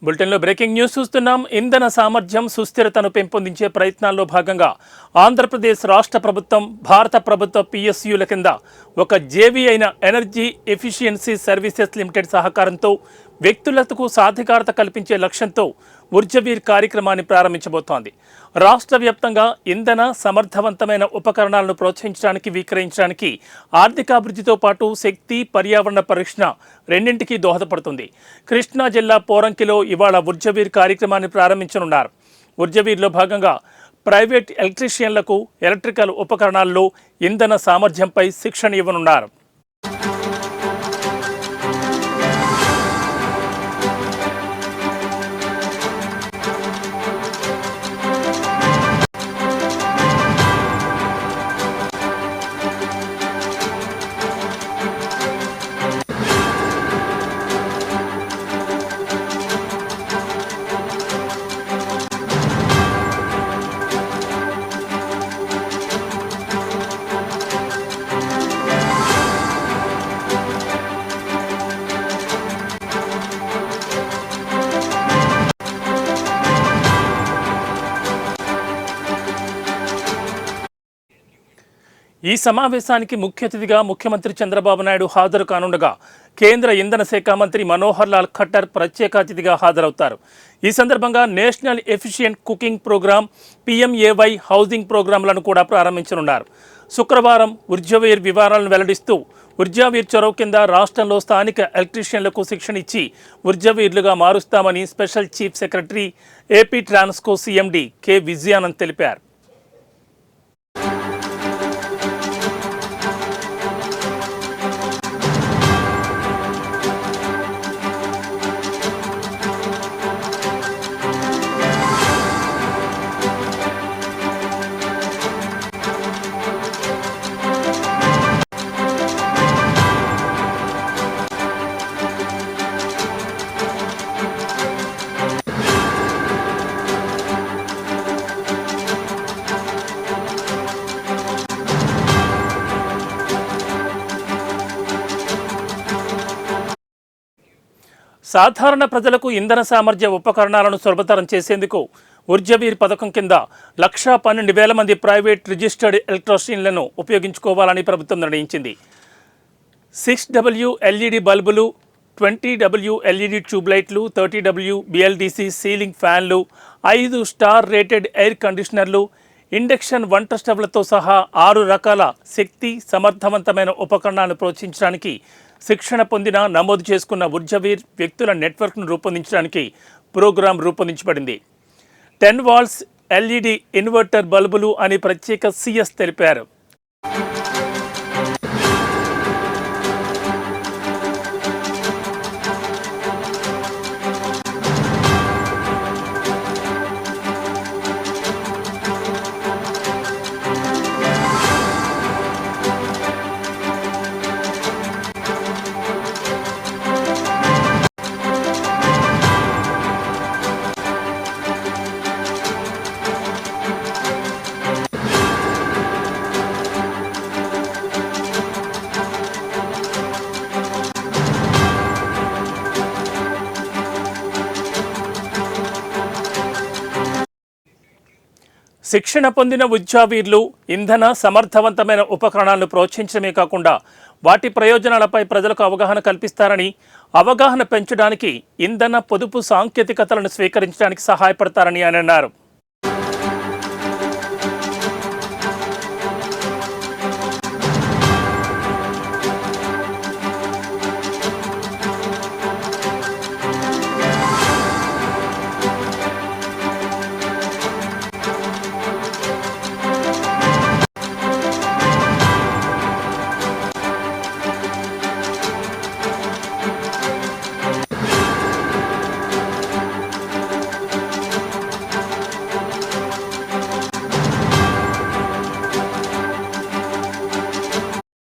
బులెటిన్లో breaking news చూస్తున్నాం. ఇంధన సామర్థ్యం సుస్థిరతను పెంపొందించే ప్రయత్నాల్లో భాగంగా ఆంధ్రప్రదేశ్ రాష్ట్ర ప్రభుత్వం భారత ప్రభుత్వ పిఎస్యుల కింద ఒక జేవీ అయిన ఎనర్జీ ఎఫిషియన్సీ సర్వీసెస్ లిమిటెడ్ సహకారంతో వ్యక్తులకు సాధికారత కల్పించే లక్ష్యంతో ఊర్జవీర్ కార్యక్రమాన్ని ప్రారంభించబోతోంది. రాష్ట్ర వ్యాప్తంగా ఇంధన సమర్థవంతమైన ఉపకరణాలను ప్రోత్సహించడానికి విక్రయించడానికి ఆర్థికాభివృద్ధితో పాటు శక్తి పర్యావరణ పరిరక్షణ రెండింటికి దోహదపడుతుంది. కృష్ణా జిల్లా పోరంకిలో ఇవాళ ఊర్జవీర్ కార్యక్రమాన్ని ప్రారంభించనున్నారు. ఊర్జవీర్లో భాగంగా ప్రైవేట్ ఎలక్ట్రీషియన్లకు ఎలక్ట్రికల్ ఉపకరణాల్లో ఇంధన సామర్థ్యంపై శిక్షణ ఇవ్వనున్నారు. ఈ సమావేశానికి ముఖ్య అతిథిగా ముఖ్యమంత్రి చంద్రబాబు నాయుడు హాజరు కానుండగా కేంద్ర ఇంధన శాఖ మంత్రి మనోహర్ లాల్ ఖట్టర్ ప్రత్యేక అతిథిగా హాజరవుతారు. ఈ సందర్భంగా national efficient cooking program, PMAY housing ప్రోగ్రాంలను కూడా ప్రారంభించనున్నారు. శుక్రవారం ఊర్జవీర్ వివరాలను వెల్లడిస్తూ ఊర్జవీర్ చొరవ కింద రాష్ట్రంలో స్థానిక ఎలక్ట్రీషియన్లకు శిక్షణ ఇచ్చి ఊర్జవీర్లుగా మారుస్తామని special chief secretary AP Transco CMD K Vijayanand తెలిపారు. సాధారణ ప్రజలకు ఇంధన సామర్థ్య ఉపకరణాలను సులభతరం చేసేందుకు ఊర్జవీర్ పథకం కింద 1,12,000 మంది ప్రైవేట్ రిజిస్టర్డ్ ఎలక్ట్రీషియన్లను ఉపయోగించుకోవాలని ప్రభుత్వం నిర్ణయించింది. 6W ఎల్ఈడి బల్బులు, 20W LED ట్యూబ్లైట్లు, 30W BLDC ceiling ఫ్యాన్లు, 5 స్టార్ రేటెడ్ ఎయిర్ కండిషనర్లు, ఇండక్షన్ వంట స్టవ్లతో సహా 6 రకాల శక్తి సమర్థవంతమైన ఉపకరణాలను ప్రోత్సహించడానికి శిక్షణ పొందిన నమోదు చేసుకున్న ఊర్జవీర్ వ్యక్తుల నెట్వర్క్ను రూపొందించడానికి ప్రోగ్రాం రూపొందించబడింది. 10 వాల్స్ ఎల్ఈడి ఇన్వర్టర్ బల్బులు అని ప్రత్యేక సిఎస్ తెలిపారు. శిక్షణ పొందిన ఊర్జవీర్లు ఇంధన సమర్థవంతమైన ఉపకరణాలను ప్రోత్సహించడమే కాకుండా వాటి ప్రయోజనాలపై ప్రజలకు అవగాహన కల్పిస్తారని, అవగాహన పెంచడానికి ఇంధన పొదుపు సాంకేతికతలను స్వీకరించడానికి సహాయపడతారని ఆయన అన్నారు.